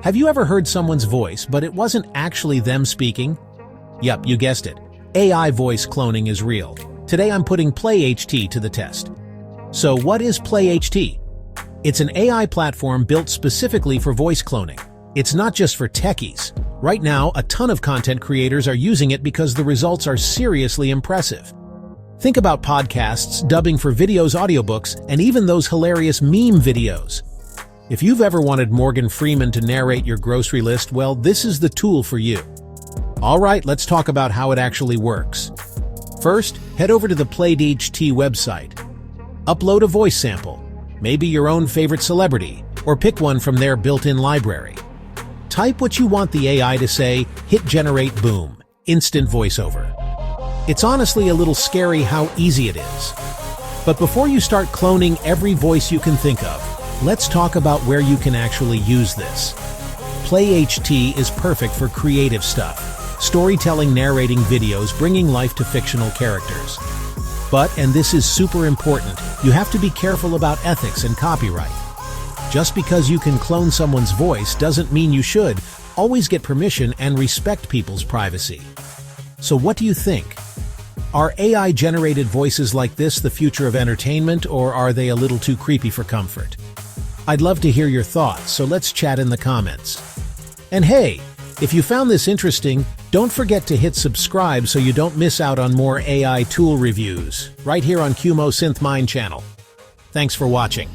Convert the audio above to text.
Have you ever heard someone's voice, but it wasn't actually them speaking? Yup, you guessed it. AI voice cloning is real. Today I'm putting PlayHT to the test. So what is PlayHT? It's an AI platform built specifically for voice cloning. It's not just for techies. Right now, a ton of content creators are using it because the results are seriously impressive. Think about podcasts, dubbing for videos, audiobooks, and even those hilarious meme videos. If you've ever wanted Morgan Freeman to narrate your grocery list, well, this is the tool for you. Alright, let's talk about how it actually works. First, head over to the PlayHT website. Upload a voice sample, maybe your own favorite celebrity, or pick one from their built-in library. Type what you want the AI to say, hit generate, boom, instant voiceover. It's honestly a little scary how easy it is. But before you start cloning every voice you can think of, let's talk about where you can actually use this. PlayHT is perfect for creative stuff, storytelling, narrating videos, bringing life to fictional characters. But, and this is super important, you have to be careful about ethics and copyright. Just because you can clone someone's voice doesn't mean you should. Always get permission and respect people's privacy. So what do you think? Are AI-generated voices like this the future of entertainment, or are they a little too creepy for comfort? I'd love to hear your thoughts, so let's chat in the comments. And hey, if you found this interesting, don't forget to hit subscribe so you don't miss out on more AI tool reviews, right here on SynthMind channel. Thanks for watching.